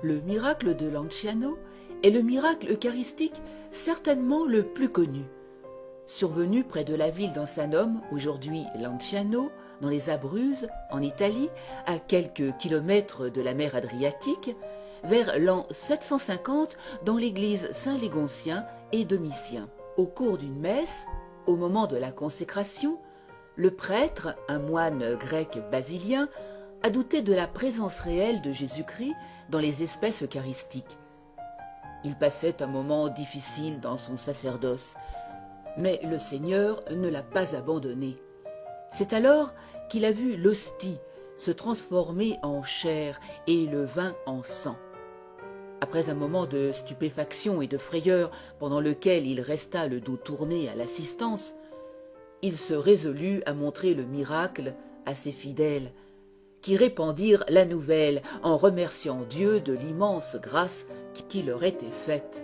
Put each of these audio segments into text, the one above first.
Le miracle de Lanciano est le miracle eucharistique certainement le plus connu. Survenu près de la ville d'Ansanum, aujourd'hui Lanciano, dans les Abruzzes, en Italie, à quelques kilomètres de la mer Adriatique, vers l'an 750 dans l'église Saint-Légontien et Domitien. Au cours d'une messe, au moment de la consécration, le prêtre, un moine grec basilien, a douté de la présence réelle de Jésus-Christ dans les espèces eucharistiques. Il passait un moment difficile dans son sacerdoce, mais le Seigneur ne l'a pas abandonné. C'est alors qu'il a vu l'hostie se transformer en chair et le vin en sang. Après un moment de stupéfaction et de frayeur pendant lequel il resta le dos tourné à l'assistance, il se résolut à montrer le miracle à ses fidèles, qui répandirent la nouvelle en remerciant Dieu de l'immense grâce qui leur était faite.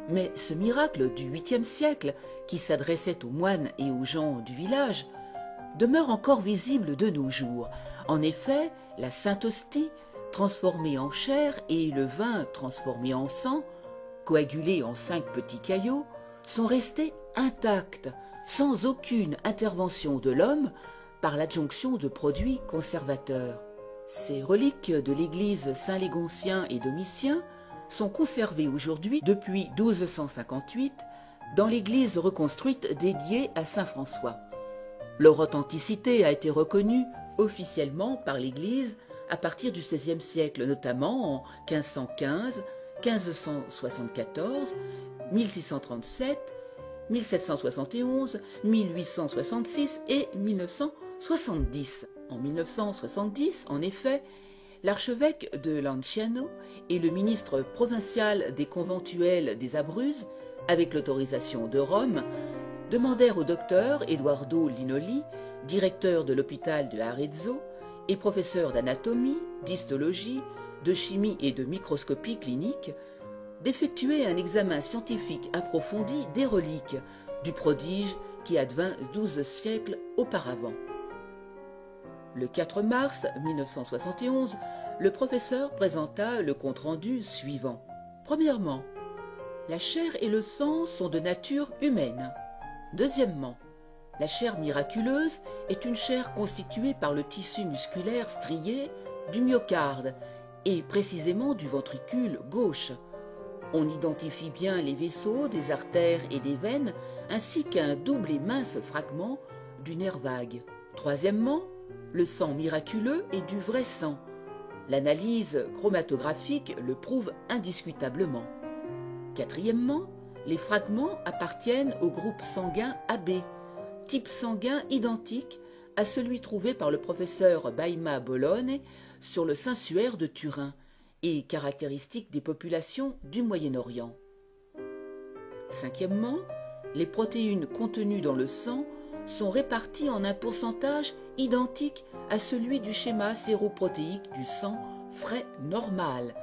Mais ce miracle du 8e siècle, qui s'adressait aux moines et aux gens du village, demeure encore visible de nos jours. En effet, la Sainte Hostie, transformée en chair, et le vin transformé en sang, coagulés en 5 petits caillots, sont restés intacts, sans aucune intervention de l'homme, par l'adjonction de produits conservateurs. Ces reliques de l'église Saint-Légontien et Domitien sont conservées aujourd'hui depuis 1258 dans l'église reconstruite dédiée à saint François. Leur authenticité a été reconnue officiellement par l'église à partir du XVIe siècle, notamment en 1515, 1574, 1637, 1771, 1866 et 1970. En 1970, en effet, l'archevêque de Lanciano et le ministre provincial des conventuels des Abruzzes, avec l'autorisation de Rome, demandèrent au docteur Eduardo Linoli, directeur de l'hôpital de Arezzo et professeur d'anatomie, d'histologie, de chimie et de microscopie clinique, d'effectuer un examen scientifique approfondi des reliques du prodige qui advint 12 siècles auparavant. Le 4 mars 1971, le professeur présenta le compte-rendu suivant. Premièrement, la chair et le sang sont de nature humaine. Deuxièmement, la chair miraculeuse est une chair constituée par le tissu musculaire strié du myocarde et précisément du ventricule gauche. On identifie bien les vaisseaux des artères et des veines ainsi qu'un double et mince fragment du nerf vague. Troisièmement, le sang miraculeux est du vrai sang. L'analyse chromatographique le prouve indiscutablement. Quatrièmement, les fragments appartiennent au groupe sanguin AB, type sanguin identique à celui trouvé par le professeur Baima Bologna sur le Saint-Suaire de Turin et caractéristique des populations du Moyen-Orient. Cinquièmement, les protéines contenues dans le sang sont réparties en un pourcentage identique à celui du schéma séroprotéique du sang frais normal.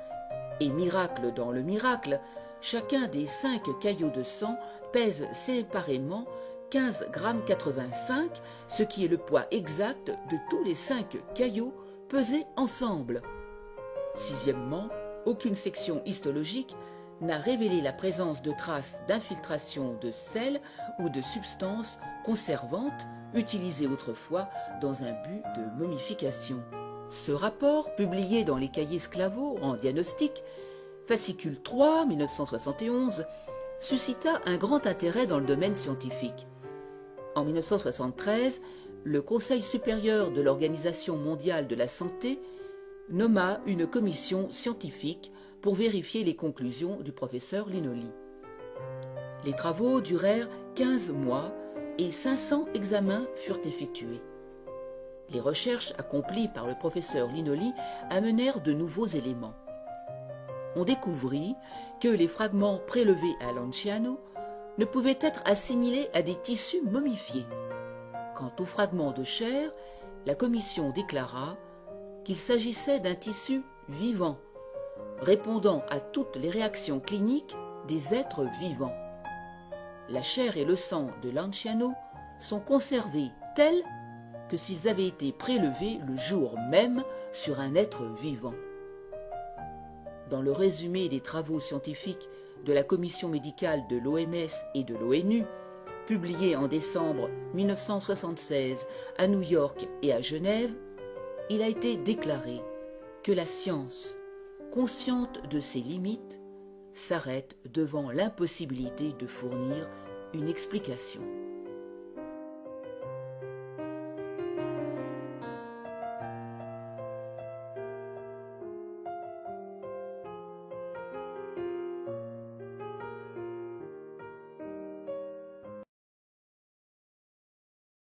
Et miracle dans le miracle, chacun des 5 caillots de sang pèse séparément 15,85 g, ce qui est le poids exact de tous les 5 caillots pesés ensemble. Sixièmement, aucune section histologique n'a révélé la présence de traces d'infiltration de sel ou de substances conservantes utilisées autrefois dans un but de momification. Ce rapport, publié dans les cahiers Sclavo en diagnostic, fascicule 3, 1971, suscita un grand intérêt dans le domaine scientifique. En 1973, le Conseil supérieur de l'Organisation mondiale de la santé nomma une commission scientifique pour vérifier les conclusions du professeur Linoli. Les travaux durèrent 15 mois et 500 examens furent effectués. Les recherches accomplies par le professeur Linoli amenèrent de nouveaux éléments. On découvrit que les fragments prélevés à Lanciano ne pouvaient être assimilés à des tissus momifiés. Quant aux fragments de chair, la commission déclara qu'il s'agissait d'un tissu vivant, répondant à toutes les réactions cliniques des êtres vivants. La chair et le sang de Lanciano sont conservés tels que s'ils avaient été prélevés le jour même sur un être vivant. dans le résumé des travaux scientifiques de la commission médicale de l'OMS et de l'ONU, publié en décembre 1976 à New York et à Genève, il a été déclaré que la science, consciente de ses limites, s'arrête devant l'impossibilité de fournir une explication.